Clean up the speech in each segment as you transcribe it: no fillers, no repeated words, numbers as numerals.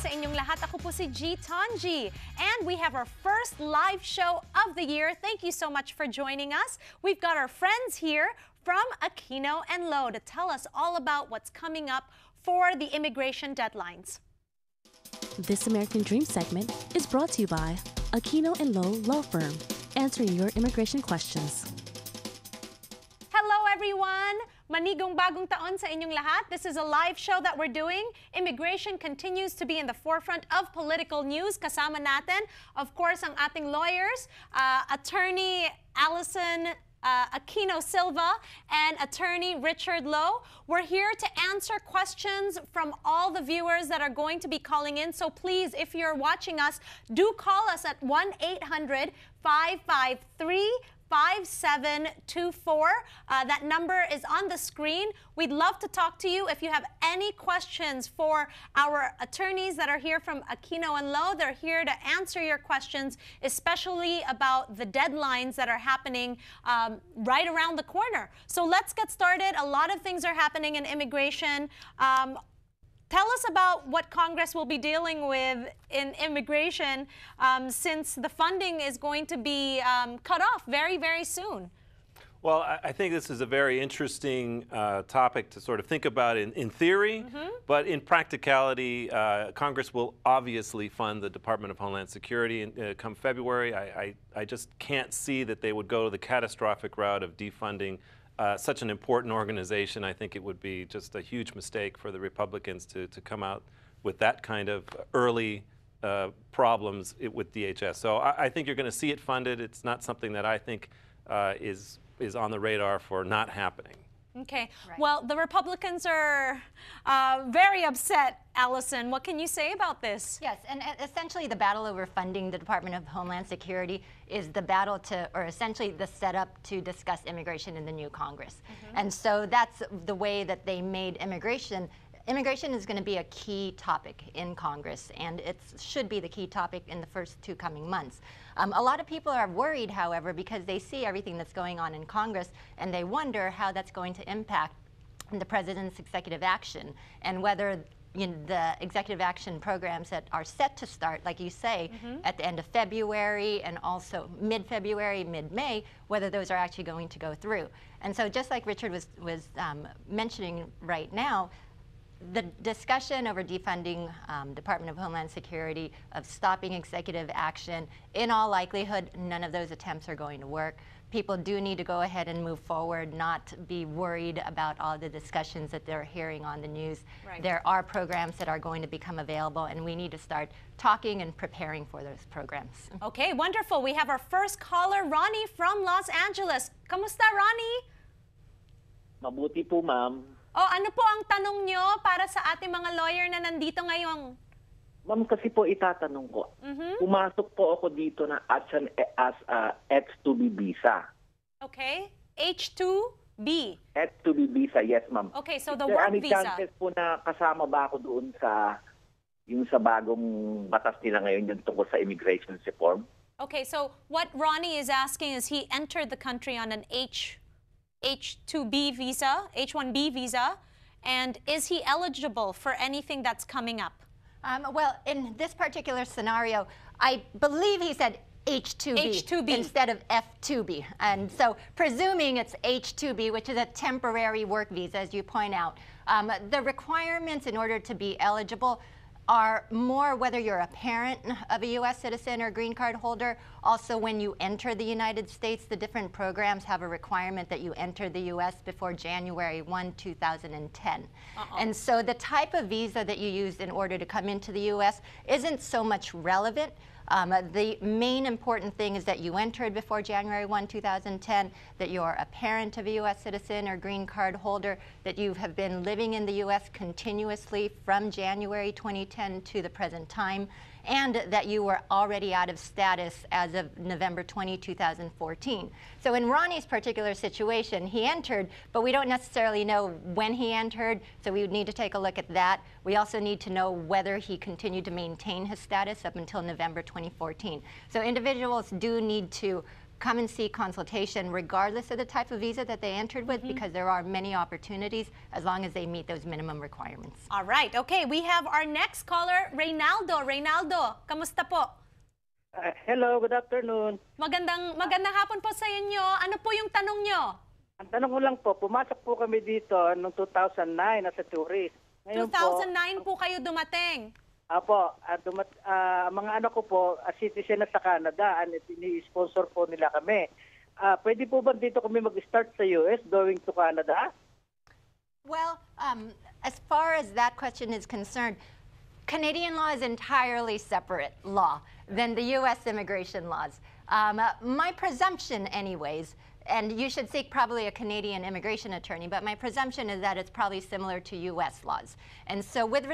sa inyong lahat. Ako po si G. Tanji. And we have our first live show of the year. Thank you so much for joining us. We've got our friends here from Aquino and Lo to tell us all about what's coming up for the immigration deadlines. This American Dream segment is brought to you by Aquino and Lo Law Firm, answering your immigration questions. Hello everyone! Manigong bagong taon sa inyong lahat. This is a live show that we're doing. Immigration continues to be in the forefront of political news. Kasama natin, of course, ang ating lawyers, Attorney Allison Aquino Silva and Attorney Richard Lo. We're here to answer questions from all the viewers that are going to be calling in. So please, if you're watching us, do call us at 1-800-553-5724. That number is on the screen. We'd love to talk to you. If you have any questions for our attorneys that are here from Aquino and Lo, they're here to answer your questions, especially about the deadlines that are happening right around the corner. So let's get started. A lot of things are happening in immigration. Tell us about what Congress will be dealing with in immigration since the funding is going to be cut off very, very soon. Well, I think this is a very interesting topic to sort of think about in theory, but in practicality, Congress will obviously fund the Department of Homeland Security come February. I just can't see that they would go the catastrophic route of defunding such an important organization. I think it would be just a huge mistake for the Republicans to come out with that kind of early problems with DHS. So I think you're going to see it funded. It's not something that I think is on the radar for not happening. Okay. Right. Well, the Republicans are very upset, Allison. What can you say about this? Yes, and essentially the battle over funding the Department of Homeland Security is the battle to, or essentially the setup to discuss immigration in the new Congress. And so that's the way that they made immigration. Immigration is going to be a key topic in Congress, and it should be the key topic in the first 2 coming months. A lot of people are worried, however, because they see everything that's going on in Congress, and they wonder how that's going to impact the president's executive action, and whether the executive action programs that are set to start, like you say, at the end of February and also mid-February, mid-May, whether those are actually going to go through. And so just like Richard was mentioning right now, the discussion over defunding Department of Homeland Security, of stopping executive action, in all likelihood, none of those attempts are going to work. People do need to go ahead and move forward, not be worried about all the discussions that they're hearing on the news. Right. There are programs that are going to become available, and we need to start talking and preparing for those programs. Okay, wonderful. We have our first caller, Ronnie from Los Angeles. Kamusta, Ronnie? Mabuti po, ma'am. Oh, ano po ang tanong nyo para sa ating mga lawyer na nandito ngayon? Ma'am, kasi po itatanong ko, pumasok po ako dito na as a H-2B visa. Okay, H-2B. H-2B visa, yes, ma'am. Okay, so the Is there work any visa. chances po na kasama ba ako doon sa yung sa bagong batas nila ngayon yung tungkol sa immigration reform? Okay, so what Ronnie is asking is he entered the country on an H-2B visa, H-1B visa, and is he eligible for anything that's coming up? Well, in this particular scenario, I believe he said H-2B instead of F-2B. And so presuming it's H-2B, which is a temporary work visa, as you point out, the requirements in order to be eligible are more whether you're a parent of a U.S. citizen or green card holder. Also, when you enter the United States, the different programs have a requirement that you enter the U.S. before January 1, 2010. And so the type of visa that you used in order to come into the U.S. isn't so much relevant. The main important thing is that you entered before January 1, 2010, that you're a parent of a U.S. citizen or green card holder, that you have been living in the U.S. continuously from January 2010 to the present time, and that you were already out of status as of November 20, 2014. So in Ronnie's particular situation, he entered, but we don't necessarily know when he entered, so we would need to take a look at that. We also need to know whether he continued to maintain his status up until November 2014. So individuals do need to come and seek consultation regardless of the type of visa that they entered with, because there are many opportunities as long as they meet those minimum requirements. All right. Okay, we have our next caller, Reynaldo. Reynaldo, kamusta po? Hello, good afternoon. Magandang hapon po sa inyo. Ano po yung tanong nyo? Ang tanong ko lang po, pumasok po kami dito noong 2009 as a tourist. Ngayon 2009 po kayo dumating. Apo, mga anak ko po, citizen na sa Canada, and ini-sponsor po nila kami. Pwede po ba dito kami mag-start sa US going to Canada? Well, as far as that question is concerned, Canadian law is entirely separate law than the U.S. immigration laws. My presumption anyways, and you should seek probably a Canadian immigration attorney, but my presumption is that it's probably similar to U.S. laws. And so with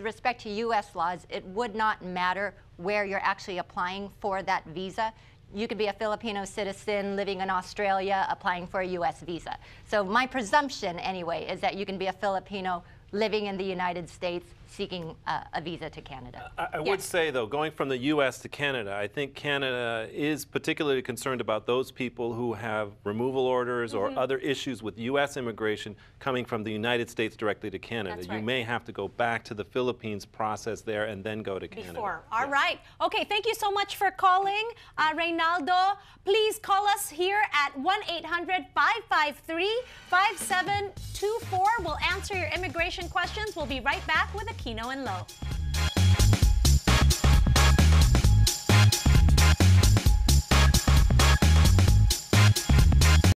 respect to U.S. laws, it would not matter where you're actually applying for that visa. You could be a Filipino citizen living in Australia applying for a U.S. visa. So my presumption anyway is that you can be a Filipino living in the United States seeking a visa to Canada. I would say, though, going from the U.S. to Canada, I think Canada is particularly concerned about those people who have removal orders or other issues with U.S. immigration coming from the United States directly to Canada. That's right. You may have to go back to the Philippines, process there, and then go to Canada. All right. Okay, thank you so much for calling, Reynaldo. Please call us here at 1-800-553-5724. We'll answer your immigration questions. We'll be right back with Aquino and Low.